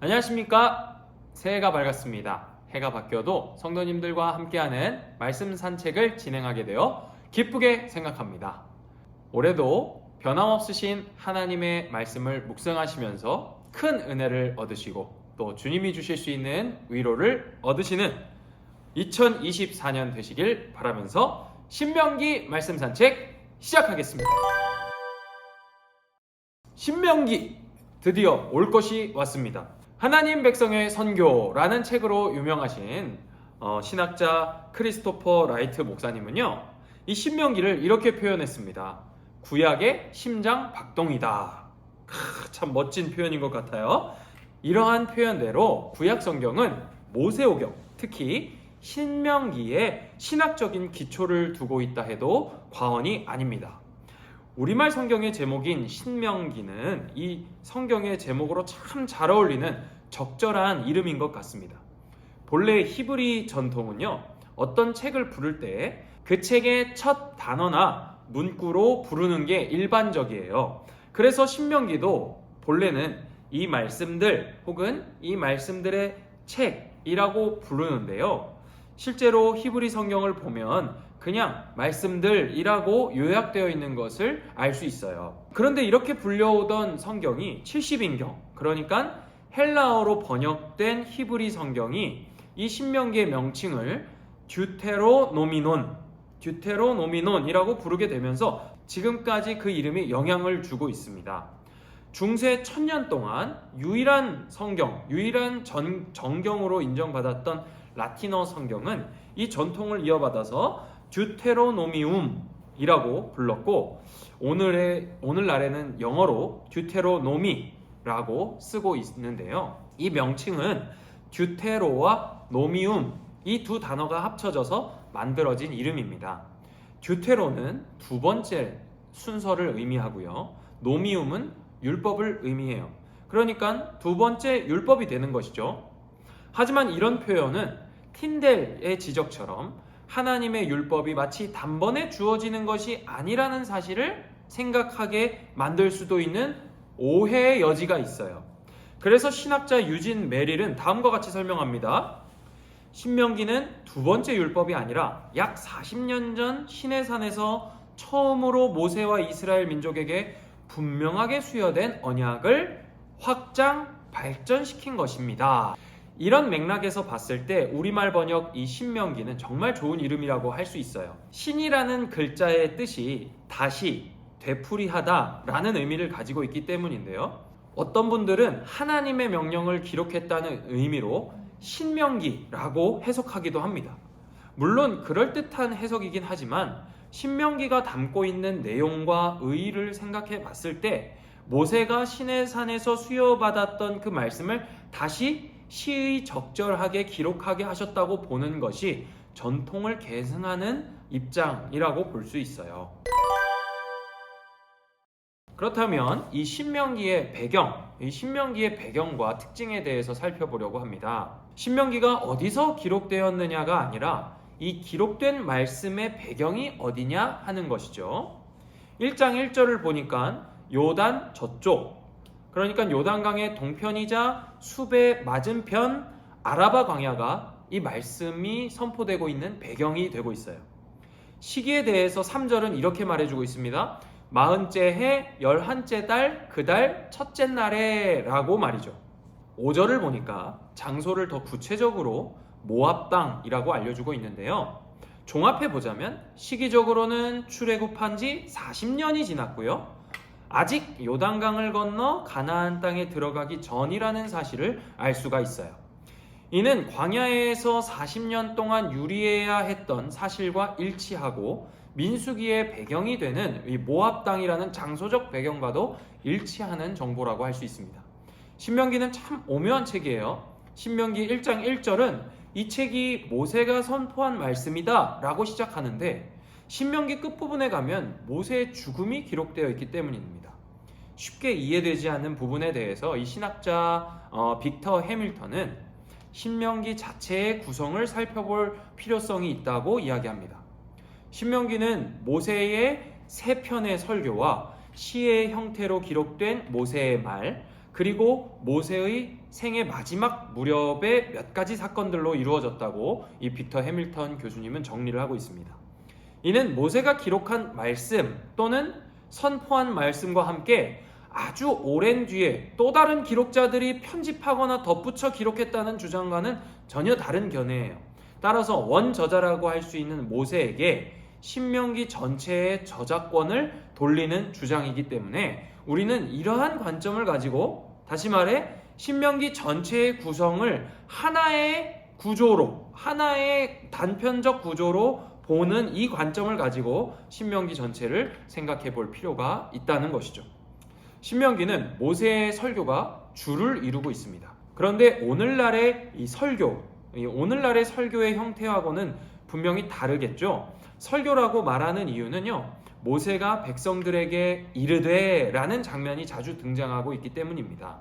안녕하십니까? 새해가 밝았습니다. 해가 바뀌어도 성도님들과 함께하는 말씀 산책을 진행하게 되어 기쁘게 생각합니다. 올해도 변함없으신 하나님의 말씀을 묵상하시면서 큰 은혜를 얻으시고 또 주님이 주실 수 있는 위로를 얻으시는 2024년 되시길 바라면서 신명기 말씀 산책 시작하겠습니다. 신명기 드디어 올 것이 왔습니다. 하나님 백성의 선교라는 책으로 유명하신 신학자 크리스토퍼 라이트 목사님은요, 이 신명기를 이렇게 표현했습니다. 구약의 심장 박동이다. 참 멋진 표현인 것 같아요. 이러한 표현대로 구약 성경은 모세오경, 특히 신명기에 신학적인 기초를 두고 있다 해도 과언이 아닙니다. 우리말 성경의 제목인 신명기는 이 성경의 제목으로 참 잘 어울리는 적절한 이름인 것 같습니다. 본래 히브리 전통은요, 어떤 책을 부를 때 그 책의 첫 단어나 문구로 부르는 게 일반적이에요. 그래서 신명기도 본래는 이 말씀들 혹은 이 말씀들의 책이라고 부르는데요. 실제로 히브리 성경을 보면 그냥 말씀들이라고 요약되어 있는 것을 알 수 있어요. 그런데 이렇게 불려오던 성경이 70인경, 그러니까 헬라어로 번역된 히브리 성경이 이 신명기의 명칭을 듀테로노미논이라고 부르게 되면서 지금까지 그 이름이 영향을 주고 있습니다. 중세 1000년 동안 유일한 성경, 유일한 정경으로 인정받았던 라틴어 성경은 이 전통을 이어받아서 듀테로노미움이라고 불렀고, 오늘날에는 영어로 듀테로노미라고 쓰고 있는데요. 이 명칭은 듀테로와 노미움, 이 두 단어가 합쳐져서 만들어진 이름입니다. 듀테로는 두 번째 순서를 의미하고요. 노미움은 율법을 의미해요. 그러니까 두 번째 율법이 되는 것이죠. 하지만 이런 표현은 틴델의 지적처럼 하나님의 율법이 마치 단번에 주어지는 것이 아니라는 사실을 생각하게 만들 수도 있는 오해의 여지가 있어요. 그래서 신학자 유진 메릴은 다음과 같이 설명합니다. 신명기는 두 번째 율법이 아니라 약 40년 전 시내산에서 처음으로 모세와 이스라엘 민족에게 분명하게 수여된 언약을 확장, 발전시킨 것입니다. 이런 맥락에서 봤을 때 우리말 번역 이 신명기는 정말 좋은 이름이라고 할 수 있어요. 신이라는 글자의 뜻이 다시, 되풀이하다 라는 의미를 가지고 있기 때문인데요. 어떤 분들은 하나님의 명령을 기록했다는 의미로 신명기라고 해석하기도 합니다. 물론 그럴듯한 해석이긴 하지만 신명기가 담고 있는 내용과 의의를 생각해 봤을 때 모세가 시내산에서 수여받았던 그 말씀을 다시 시의 적절하게 기록하게 하셨다고 보는 것이 전통을 계승하는 입장이라고 볼 수 있어요. 그렇다면 이 신명기의 배경과 특징에 대해서 살펴보려고 합니다. 신명기가 어디서 기록되었느냐가 아니라 이 기록된 말씀의 배경이 어디냐 하는 것이죠. 1장 1절을 보니까 요단 저쪽, 그러니까 요단강의 동편이자 숲의 맞은편 아라바 광야가 이 말씀이 선포되고 있는 배경이 되고 있어요. 시기에 대해서 3절은 이렇게 말해주고 있습니다. 40째 해 11째 달 그 달 첫째 날에 라고 말이죠. 5절을 보니까 장소를 더 구체적으로 모압 땅이라고 알려주고 있는데요. 종합해 보자면 시기적으로는 출애굽한 지 40년이 지났고요. 아직 요단강을 건너 가나안 땅에 들어가기 전이라는 사실을 알 수가 있어요. 이는 광야에서 40년 동안 유리해야 했던 사실과 일치하고 민수기의 배경이 되는 이 모압 땅이라는 장소적 배경과도 일치하는 정보라고 할 수 있습니다. 신명기는 참 오묘한 책이에요. 신명기 1장 1절은 이 책이 모세가 선포한 말씀이다 라고 시작하는데 신명기 끝부분에 가면 모세의 죽음이 기록되어 있기 때문입니다. 쉽게 이해되지 않는 부분에 대해서 이 신학자 빅터 해밀턴은 신명기 자체의 구성을 살펴볼 필요성이 있다고 이야기합니다. 신명기는 모세의 세 편의 설교와 시의 형태로 기록된 모세의 말, 그리고 모세의 생애 마지막 무렵의 몇 가지 사건들로 이루어졌다고 이 빅터 해밀턴 교수님은 정리를 하고 있습니다. 이는 모세가 기록한 말씀 또는 선포한 말씀과 함께 아주 오랜 뒤에 또 다른 기록자들이 편집하거나 덧붙여 기록했다는 주장과는 전혀 다른 견해예요. 따라서 원저자라고 할 수 있는 모세에게 신명기 전체의 저작권을 돌리는 주장이기 때문에 우리는 이러한 관점을 가지고, 다시 말해 신명기 전체의 구성을 하나의 구조로, 하나의 단편적 구조로 보는 이 관점을 가지고 신명기 전체를 생각해 볼 필요가 있다는 것이죠. 신명기는 모세의 설교가 주를 이루고 있습니다. 그런데 오늘날의 이 설교, 오늘날의 설교의 형태하고는 분명히 다르겠죠. 설교라고 말하는 이유는요, 모세가 백성들에게 이르되 라는 장면이 자주 등장하고 있기 때문입니다.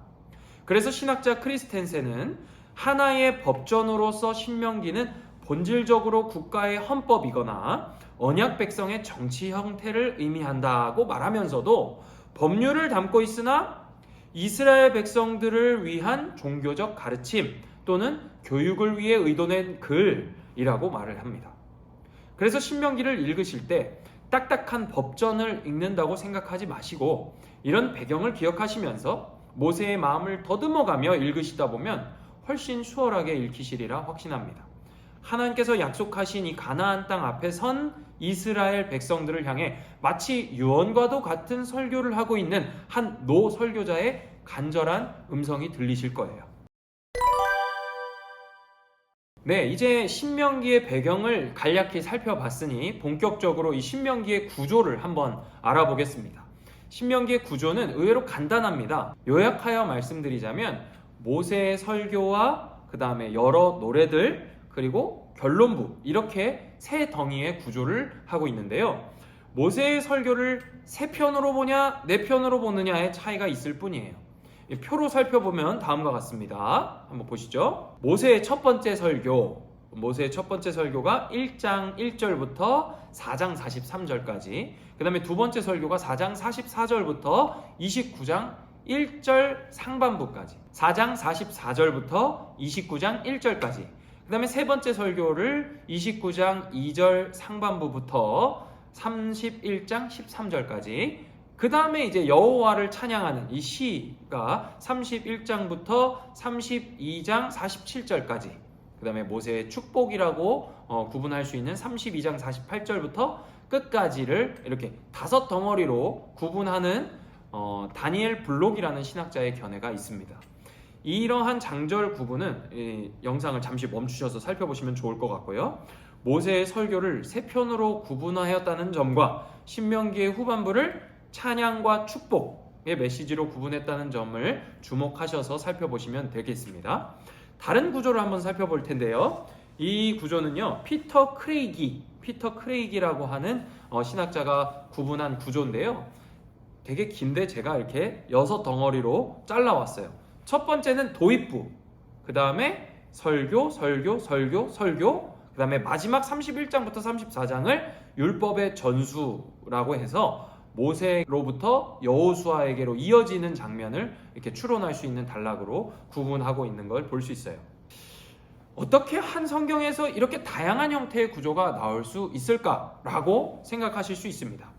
그래서 신학자 크리스텐센은 하나의 법전으로서 신명기는 본질적으로 국가의 헌법이거나 언약 백성의 정치 형태를 의미한다고 말하면서도 법률을 담고 있으나 이스라엘 백성들을 위한 종교적 가르침 또는 교육을 위해 의도된 글이라고 말을 합니다. 그래서 신명기를 읽으실 때 딱딱한 법전을 읽는다고 생각하지 마시고 이런 배경을 기억하시면서 모세의 마음을 더듬어가며 읽으시다 보면 훨씬 수월하게 읽히시리라 확신합니다. 하나님께서 약속하신 이 가나안 땅 앞에 선 이스라엘 백성들을 향해 마치 유언과도 같은 설교를 하고 있는 한 노 설교자의 간절한 음성이 들리실 거예요. 네, 이제 신명기의 배경을 간략히 살펴봤으니 본격적으로 이 신명기의 구조를 한번 알아보겠습니다. 신명기의 구조는 의외로 간단합니다. 요약하여 말씀드리자면 모세의 설교와 그 다음에 여러 노래들 그리고 결론부, 이렇게 세 덩이의 구조를 하고 있는데요. 모세의 설교를 세 편으로 보냐 네 편으로 보느냐의 차이가 있을 뿐이에요. 표로 살펴보면 다음과 같습니다. 한번 보시죠. 모세의 첫 번째 설교가 1장 1절부터 4장 43절까지, 그 다음에 두 번째 설교가 4장 44절부터 29장 1절 상반부까지, 4장 44절부터 29장 1절까지, 그 다음에 세 번째 설교를 29장 2절 상반부부터 31장 13절까지, 그 다음에 이제 여호와를 찬양하는 이 시가 31장부터 32장 47절까지, 그 다음에 모세의 축복이라고 구분할 수 있는 32장 48절부터 끝까지를 이렇게 다섯 덩어리로 구분하는 다니엘 블록이라는 신학자의 견해가 있습니다. 이러한 장절 구분은 이 영상을 잠시 멈추셔서 살펴보시면 좋을 것 같고요. 모세의 설교를 세 편으로 구분하였다는 점과 신명기의 후반부를 찬양과 축복의 메시지로 구분했다는 점을 주목하셔서 살펴보시면 되겠습니다. 다른 구조를 한번 살펴볼 텐데요. 이 구조는요, 피터 크레이기라고 하는 신학자가 구분한 구조인데요. 되게 긴데 제가 이렇게 6덩어리로 잘라왔어요. 첫 번째는 도입부, 그 다음에 설교, 그 다음에 마지막 31장부터 34장을 율법의 전수라고 해서 모세로부터 여호수아에게로 이어지는 장면을 이렇게 추론할 수 있는 단락으로 구분하고 있는 걸 볼 수 있어요. 어떻게 한 성경에서 이렇게 다양한 형태의 구조가 나올 수 있을까라고 생각하실 수 있습니다.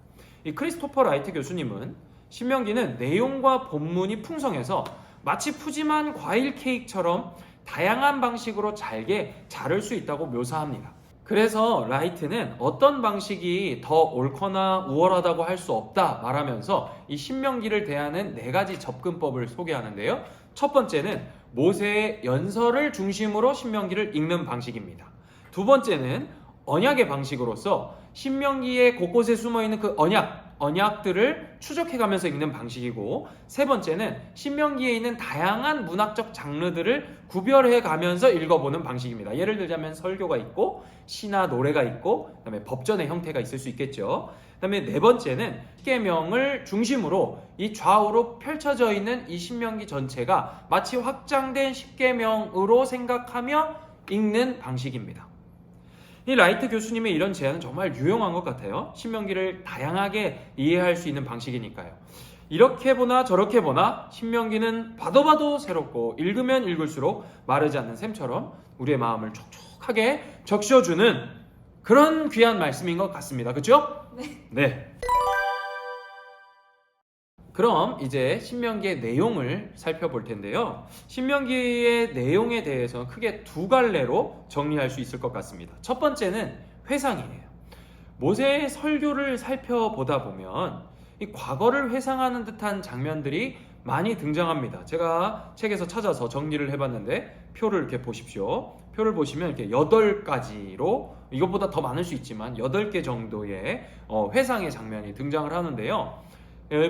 이 크리스토퍼 라이트 교수님은 신명기는 내용과 본문이 풍성해서 마치 푸짐한 과일 케이크처럼 다양한 방식으로 잘게 자를 수 있다고 묘사합니다. 그래서 라이트는 어떤 방식이 더 옳거나 우월하다고 할 수 없다 말하면서 이 신명기를 대하는 4가지 접근법을 소개하는데요. 첫 번째는 모세의 연설을 중심으로 신명기를 읽는 방식입니다. 두 번째는 언약의 방식으로서 신명기의 곳곳에 숨어있는 그 언약들을 추적해가면서 읽는 방식이고, 세 번째는 신명기에 있는 다양한 문학적 장르들을 구별해가면서 읽어보는 방식입니다. 예를 들자면 설교가 있고 시나 노래가 있고 그다음에 법전의 형태가 있을 수 있겠죠. 그다음에 네 번째는 십계명을 중심으로 이 좌우로 펼쳐져 있는 이 신명기 전체가 마치 확장된 십계명으로 생각하며 읽는 방식입니다. 이 라이트 교수님의 이런 제안은 정말 유용한 것 같아요. 신명기를 다양하게 이해할 수 있는 방식이니까요. 이렇게 보나 저렇게 보나 신명기는 봐도 봐도 새롭고 읽으면 읽을수록 마르지 않는 샘처럼 우리의 마음을 촉촉하게 적셔주는 그런 귀한 말씀인 것 같습니다. 그렇죠? 네. 그럼 이제 신명기의 내용을 살펴볼 텐데요. 신명기의 내용에 대해서 크게 두 갈래로 정리할 수 있을 것 같습니다. 첫 번째는 회상이에요. 모세의 설교를 살펴보다 보면 이 과거를 회상하는 듯한 장면들이 많이 등장합니다. 제가 책에서 찾아서 정리를 해봤는데 표를 이렇게 보십시오. 표를 보시면 이렇게 8가지로, 이것보다 더 많을 수 있지만 8개 정도의 회상의 장면이 등장을 하는데요.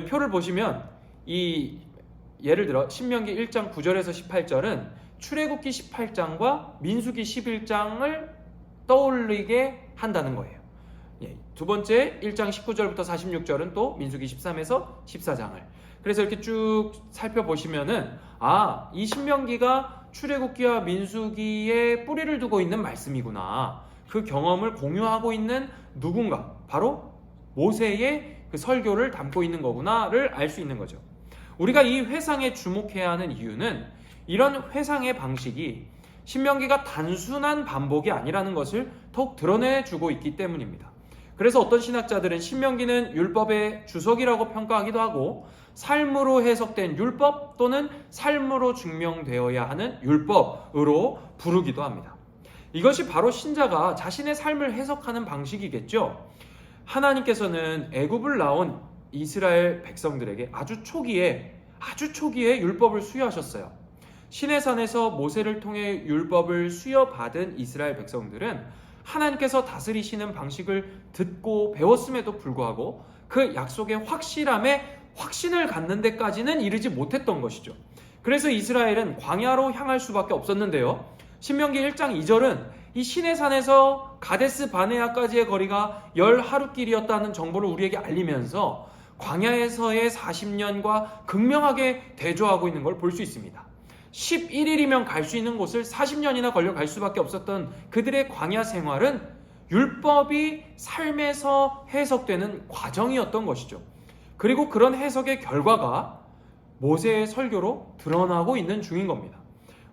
표를 보시면 예를 들어 신명기 1장 9절에서 18절은 출애굽기 18장과 민수기 11장을 떠올리게 한다는 거예요. 두 번째 1장 19절부터 46절은 또 민수기 13에서 14장을, 그래서 이렇게 쭉 살펴보시면은 이 신명기가 출애굽기와 민수기에 뿌리를 두고 있는 말씀이구나, 그 경험을 공유하고 있는 누군가, 바로 모세의 그 설교를 담고 있는 거구나를 알 수 있는 거죠. 우리가 이 회상에 주목해야 하는 이유는 이런 회상의 방식이 신명기가 단순한 반복이 아니라는 것을 더욱 드러내주고 있기 때문입니다. 그래서 어떤 신학자들은 신명기는 율법의 주석이라고 평가하기도 하고, 삶으로 해석된 율법 또는 삶으로 증명되어야 하는 율법으로 부르기도 합니다. 이것이 바로 신자가 자신의 삶을 해석하는 방식이겠죠. 하나님께서는 애굽을 나온 이스라엘 백성들에게 아주 초기에 율법을 수여하셨어요. 시내산에서 모세를 통해 율법을 수여받은 이스라엘 백성들은 하나님께서 다스리시는 방식을 듣고 배웠음에도 불구하고 그 약속의 확실함에 확신을 갖는 데까지는 이르지 못했던 것이죠. 그래서 이스라엘은 광야로 향할 수밖에 없었는데요. 신명기 1장 2절은 이 시내산에서 가데스 바네아까지의 거리가 10하루길이었다는 정보를 우리에게 알리면서 광야에서의 40년과 극명하게 대조하고 있는 걸 볼 수 있습니다. 11일이면 갈 수 있는 곳을 40년이나 걸려 갈 수밖에 없었던 그들의 광야 생활은 율법이 삶에서 해석되는 과정이었던 것이죠. 그리고 그런 해석의 결과가 모세의 설교로 드러나고 있는 중인 겁니다.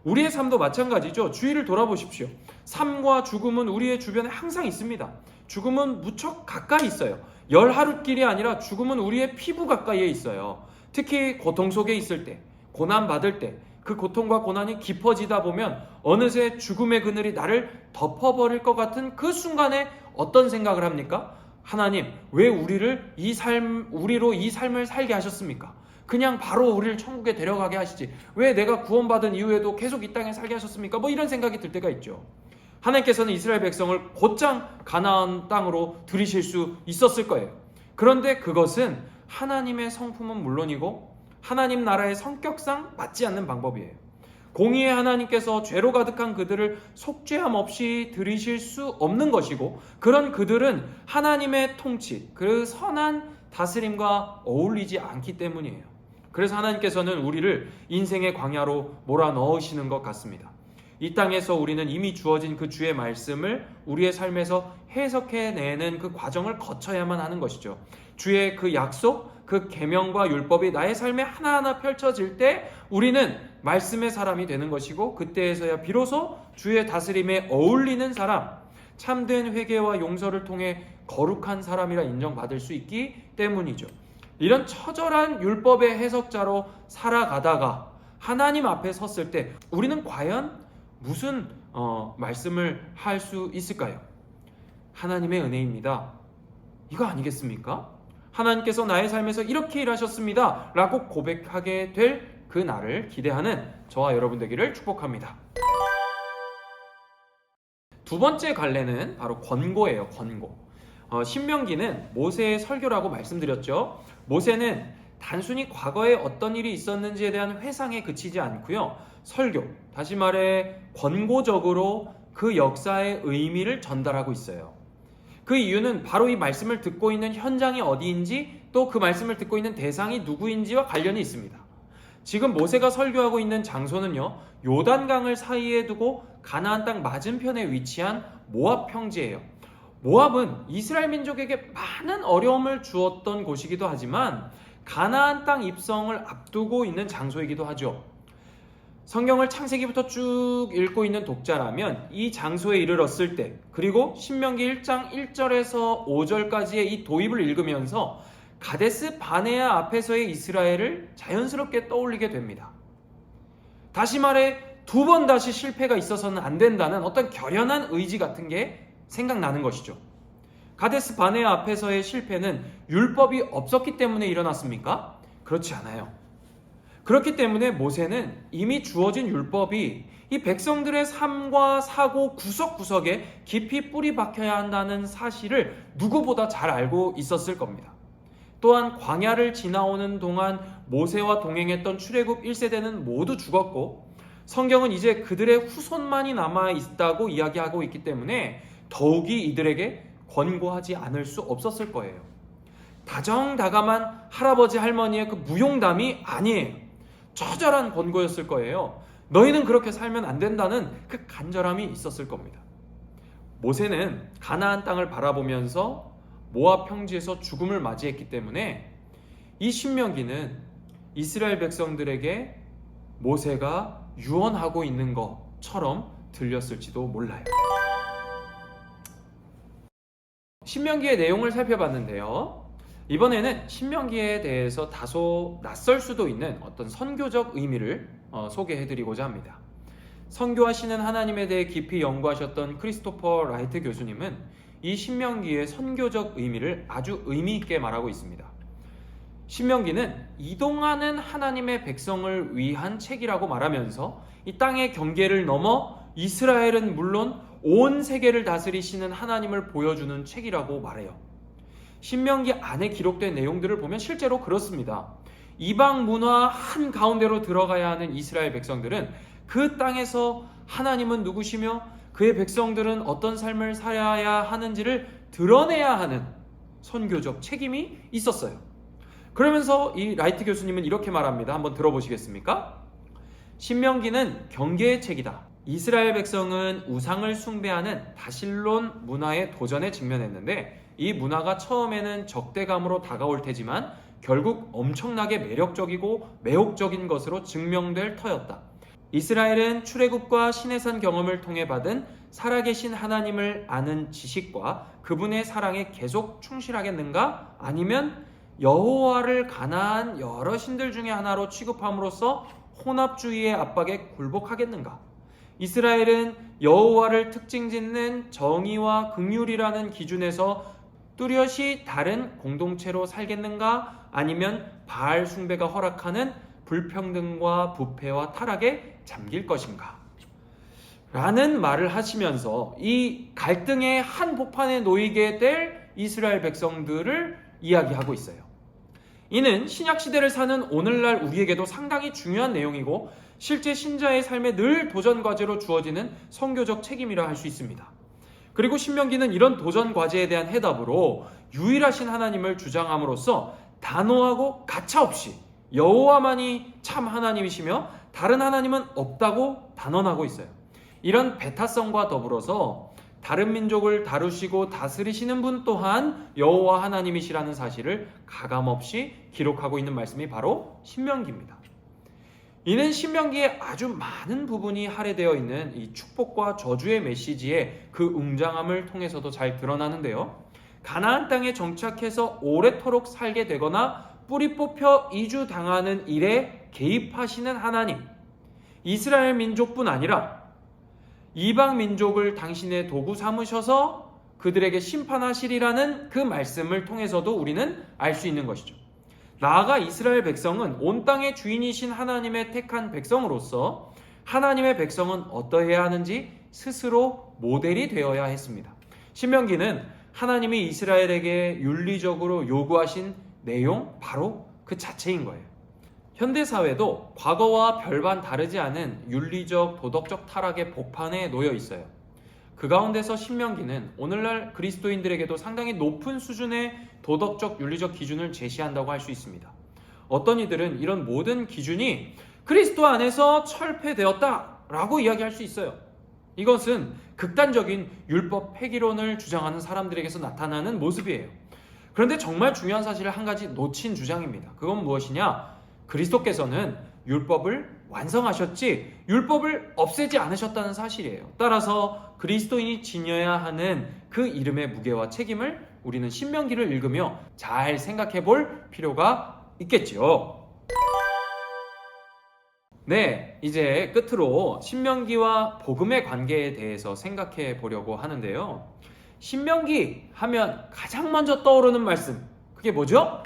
우리의 삶도 마찬가지죠. 주위를 돌아보십시오. 삶과 죽음은 우리의 주변에 항상 있습니다. 죽음은 무척 가까이 있어요. 10하루길이 아니라 죽음은 우리의 피부 가까이에 있어요. 특히 고통 속에 있을 때, 고난 받을 때, 그 고통과 고난이 깊어지다 보면 어느새 죽음의 그늘이 나를 덮어버릴 것 같은 그 순간에 어떤 생각을 합니까? 하나님, 왜 우리로 이 삶을 살게 하셨습니까? 그냥 바로 우리를 천국에 데려가게 하시지, 왜 내가 구원받은 이후에도 계속 이 땅에 살게 하셨습니까? 이런 생각이 들 때가 있죠. 하나님께서는 이스라엘 백성을 곧장 가나안 땅으로 들이실 수 있었을 거예요. 그런데 그것은 하나님의 성품은 물론이고 하나님 나라의 성격상 맞지 않는 방법이에요. 공의의 하나님께서 죄로 가득한 그들을 속죄함 없이 들이실 수 없는 것이고, 그런 그들은 하나님의 통치, 그 선한 다스림과 어울리지 않기 때문이에요. 그래서 하나님께서는 우리를 인생의 광야로 몰아넣으시는 것 같습니다. 이 땅에서 우리는 이미 주어진 그 주의 말씀을 우리의 삶에서 해석해내는 그 과정을 거쳐야만 하는 것이죠. 주의 그 약속, 그 계명과 율법이 나의 삶에 하나하나 펼쳐질 때 우리는 말씀의 사람이 되는 것이고, 그때에서야 비로소 주의 다스림에 어울리는 사람, 참된 회개와 용서를 통해 거룩한 사람이라 인정받을 수 있기 때문이죠. 이런 처절한 율법의 해석자로 살아가다가 하나님 앞에 섰을 때 우리는 과연 무슨 말씀을 할 수 있을까요? 하나님의 은혜입니다, 이거 아니겠습니까? 하나님께서 나의 삶에서 이렇게 일하셨습니다 라고 고백하게 될 그 날을 기대하는 저와 여러분 되기를 축복합니다. 두 번째 갈래는 바로 권고예요. 권고. 신명기는 모세의 설교라고 말씀드렸죠. 모세는 단순히 과거에 어떤 일이 있었는지에 대한 회상에 그치지 않고요, 설교, 다시 말해 권고적으로 그 역사의 의미를 전달하고 있어요. 그 이유는 바로 이 말씀을 듣고 있는 현장이 어디인지, 또 그 말씀을 듣고 있는 대상이 누구인지와 관련이 있습니다. 지금 모세가 설교하고 있는 장소는요, 요단강을 사이에 두고 가나안 땅 맞은편에 위치한 모압 평지예요. 모압은 이스라엘 민족에게 많은 어려움을 주었던 곳이기도 하지만 가나안 땅 입성을 앞두고 있는 장소이기도 하죠. 성경을 창세기부터 쭉 읽고 있는 독자라면 이 장소에 이르렀을 때, 그리고 신명기 1장 1절에서 5절까지의 이 도입을 읽으면서 가데스 바네아 앞에서의 이스라엘을 자연스럽게 떠올리게 됩니다. 다시 말해 두 번 다시 실패가 있어서는 안 된다는 어떤 결연한 의지 같은 게 생각나는 것이죠. 가데스 바네아 앞에서의 실패는 율법이 없었기 때문에 일어났습니까? 그렇지 않아요. 그렇기 때문에 모세는 이미 주어진 율법이 이 백성들의 삶과 사고 구석구석에 깊이 뿌리 박혀야 한다는 사실을 누구보다 잘 알고 있었을 겁니다. 또한 광야를 지나오는 동안 모세와 동행했던 출애굽 1세대는 모두 죽었고 성경은 이제 그들의 후손만이 남아있다고 이야기하고 있기 때문에 더욱이 이들에게 권고하지 않을 수 없었을 거예요. 다정다감한 할아버지 할머니의 그 무용담이 아니에요. 처절한 권고였을 거예요. 너희는 그렇게 살면 안 된다는 그 간절함이 있었을 겁니다. 모세는 가나안 땅을 바라보면서 모압 평지에서 죽음을 맞이했기 때문에 이 신명기는 이스라엘 백성들에게 모세가 유언하고 있는 것처럼 들렸을지도 몰라요. 신명기의 내용을 살펴봤는데요. 이번에는 신명기에 대해서 다소 낯설 수도 있는 어떤 선교적 의미를 소개해드리고자 합니다. 선교하시는 하나님에 대해 깊이 연구하셨던 크리스토퍼 라이트 교수님은 이 신명기의 선교적 의미를 아주 의미 있게 말하고 있습니다. 신명기는 이동하는 하나님의 백성을 위한 책이라고 말하면서 이 땅의 경계를 넘어 이스라엘은 물론 온 세계를 다스리시는 하나님을 보여주는 책이라고 말해요. 신명기 안에 기록된 내용들을 보면 실제로 그렇습니다. 이방 문화 한가운데로 들어가야 하는 이스라엘 백성들은 그 땅에서 하나님은 누구시며 그의 백성들은 어떤 삶을 살아야 하는지를 드러내야 하는 선교적 책임이 있었어요. 그러면서 이 라이트 교수님은 이렇게 말합니다. 한번 들어보시겠습니까? 신명기는 경계의 책이다. 이스라엘 백성은 우상을 숭배하는 바실론 문화의 도전에 직면했는데 이 문화가 처음에는 적대감으로 다가올 테지만 결국 엄청나게 매력적이고 매혹적인 것으로 증명될 터였다. 이스라엘은 출애굽과 시내산 경험을 통해 받은 살아계신 하나님을 아는 지식과 그분의 사랑에 계속 충실하겠는가? 아니면 여호와를 가나안 여러 신들 중에 하나로 취급함으로써 혼합주의의 압박에 굴복하겠는가? 이스라엘은 여호와를 특징짓는 정의와 긍휼이라는 기준에서 뚜렷이 다른 공동체로 살겠는가? 아니면 바알 숭배가 허락하는 불평등과 부패와 타락에 잠길 것인가? 라는 말을 하시면서 이 갈등의 한복판에 놓이게 될 이스라엘 백성들을 이야기하고 있어요. 이는 신약시대를 사는 오늘날 우리에게도 상당히 중요한 내용이고 실제 신자의 삶에 늘 도전과제로 주어지는 선교적 책임이라 할 수 있습니다. 그리고 신명기는 이런 도전과제에 대한 해답으로 유일하신 하나님을 주장함으로써 단호하고 가차없이 여호와만이 참 하나님이시며 다른 하나님은 없다고 단언하고 있어요. 이런 배타성과 더불어서 다른 민족을 다루시고 다스리시는 분 또한 여호와 하나님이시라는 사실을 가감없이 기록하고 있는 말씀이 바로 신명기입니다. 이는 신명기에 아주 많은 부분이 할애되어 있는 이 축복과 저주의 메시지의 그 웅장함을 통해서도 잘 드러나는데요. 가나안 땅에 정착해서 오래도록 살게 되거나 뿌리 뽑혀 이주당하는 일에 개입하시는 하나님, 이스라엘 민족뿐 아니라 이방 민족을 당신의 도구 삼으셔서 그들에게 심판하시리라는 그 말씀을 통해서도 우리는 알 수 있는 것이죠. 나아가 이스라엘 백성은 온 땅의 주인이신 하나님의 택한 백성으로서 하나님의 백성은 어떠해야 하는지 스스로 모델이 되어야 했습니다. 신명기는 하나님이 이스라엘에게 윤리적으로 요구하신 내용 바로 그 자체인 거예요. 현대사회도 과거와 별반 다르지 않은 윤리적, 도덕적 타락의 복판에 놓여 있어요. 그 가운데서 신명기는 오늘날 그리스도인들에게도 상당히 높은 수준의 도덕적, 윤리적 기준을 제시한다고 할 수 있습니다. 어떤 이들은 이런 모든 기준이 그리스도 안에서 철폐되었다라고 이야기할 수 있어요. 이것은 극단적인 율법 폐기론을 주장하는 사람들에게서 나타나는 모습이에요. 그런데 정말 중요한 사실을 한 가지 놓친 주장입니다. 그건 무엇이냐? 그리스도께서는 율법을 완성하셨지 율법을 없애지 않으셨다는 사실이에요. 따라서 그리스도인이 지녀야 하는 그 이름의 무게와 책임을 우리는 신명기를 읽으며 잘 생각해 볼 필요가 있겠지요. 네, 이제 끝으로 신명기와 복음의 관계에 대해서 생각해 보려고 하는데요. 신명기 하면 가장 먼저 떠오르는 말씀, 그게 뭐죠?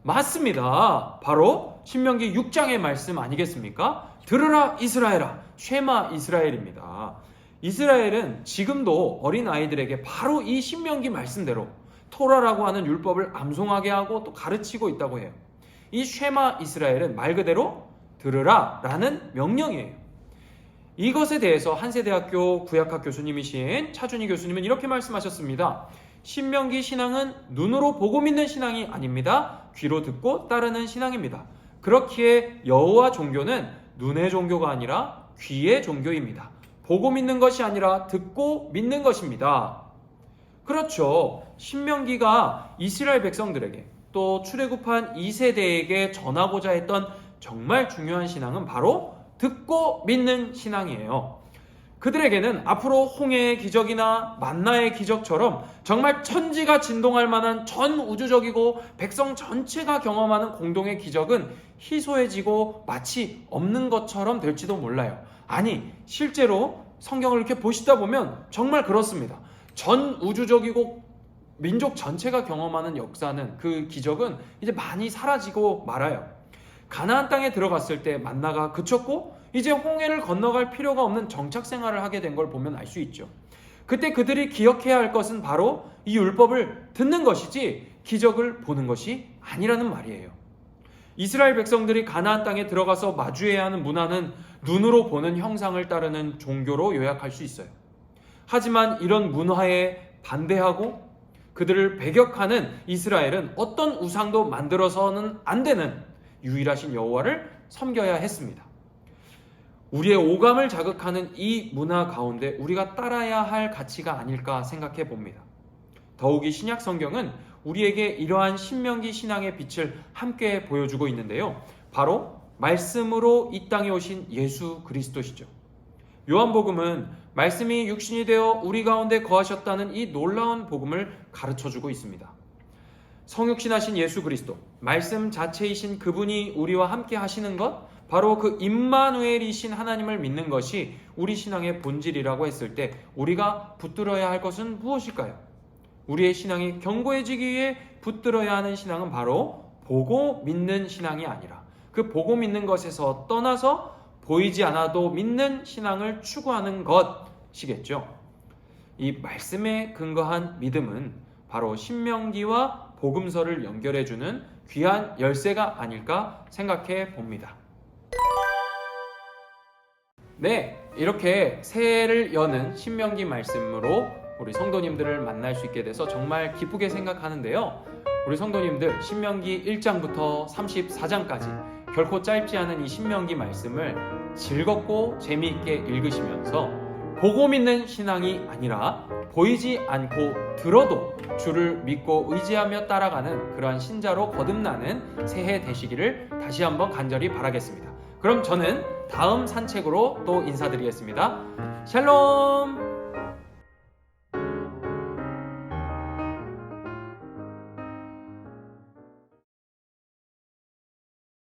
맞습니다. 바로 신명기 6장의 말씀 아니겠습니까? 들으라 이스라엘아, 쉐마 이스라엘입니다. 이스라엘은 지금도 어린 아이들에게 바로 이 신명기 말씀대로 토라라고 하는 율법을 암송하게 하고 또 가르치고 있다고 해요. 이 쉐마 이스라엘은 말 그대로 들으라 라는 명령이에요. 이것에 대해서 한세대학교 구약학 교수님이신 차준희 교수님은 이렇게 말씀하셨습니다. 신명기 신앙은 눈으로 보고 믿는 신앙이 아닙니다. 귀로 듣고 따르는 신앙입니다. 그렇기에 여호와 종교는 눈의 종교가 아니라 귀의 종교입니다. 보고 믿는 것이 아니라 듣고 믿는 것입니다. 그렇죠. 신명기가 이스라엘 백성들에게 또 출애굽한 2세대에게 전하고자 했던 정말 중요한 신앙은 바로 듣고 믿는 신앙이에요. 그들에게는 앞으로 홍해의 기적이나 만나의 기적처럼 정말 천지가 진동할 만한 전 우주적이고 백성 전체가 경험하는 공동의 기적은 희소해지고 마치 없는 것처럼 될지도 몰라요. 아니, 실제로 성경을 이렇게 보시다 보면 정말 그렇습니다. 전 우주적이고 민족 전체가 경험하는 역사는, 그 기적은 이제 많이 사라지고 말아요. 가나안 땅에 들어갔을 때 만나가 그쳤고 이제 홍해를 건너갈 필요가 없는 정착 생활을 하게 된 걸 보면 알 수 있죠. 그때 그들이 기억해야 할 것은 바로 이 율법을 듣는 것이지 기적을 보는 것이 아니라는 말이에요. 이스라엘 백성들이 가나안 땅에 들어가서 마주해야 하는 문화는 눈으로 보는 형상을 따르는 종교로 요약할 수 있어요. 하지만 이런 문화에 반대하고 그들을 배격하는 이스라엘은 어떤 우상도 만들어서는 안 되는 유일하신 여호와를 섬겨야 했습니다. 우리의 오감을 자극하는 이 문화 가운데 우리가 따라야 할 가치가 아닐까 생각해 봅니다. 더욱이 신약 성경은 우리에게 이러한 신명기 신앙의 빛을 함께 보여주고 있는데요. 바로 말씀으로 이 땅에 오신 예수 그리스도시죠. 요한복음은 말씀이 육신이 되어 우리 가운데 거하셨다는 이 놀라운 복음을 가르쳐주고 있습니다. 성육신하신 예수 그리스도, 말씀 자체이신 그분이 우리와 함께 하시는 것, 바로 그 임마누엘이신 하나님을 믿는 것이 우리 신앙의 본질이라고 했을 때 우리가 붙들어야 할 것은 무엇일까요? 우리의 신앙이 견고해지기 위해 붙들어야 하는 신앙은 바로 보고 믿는 신앙이 아니라 그 보고 믿는 것에서 떠나서 보이지 않아도 믿는 신앙을 추구하는 것이겠죠. 이 말씀에 근거한 믿음은 바로 신명기와 복음서를 연결해주는 귀한 열쇠가 아닐까 생각해 봅니다. 네, 이렇게 새해를 여는 신명기 말씀으로 우리 성도님들을 만날 수 있게 돼서 정말 기쁘게 생각하는데요. 우리 성도님들 신명기 1장부터 34장까지 결코 짧지 않은 이 신명기 말씀을 즐겁고 재미있게 읽으시면서 보고 믿는 신앙이 아니라 보이지 않고 들어도 주를 믿고 의지하며 따라가는 그러한 신자로 거듭나는 새해 되시기를 다시 한번 간절히 바라겠습니다. 그럼 저는 다음 산책으로 또 인사드리겠습니다. 샬롬!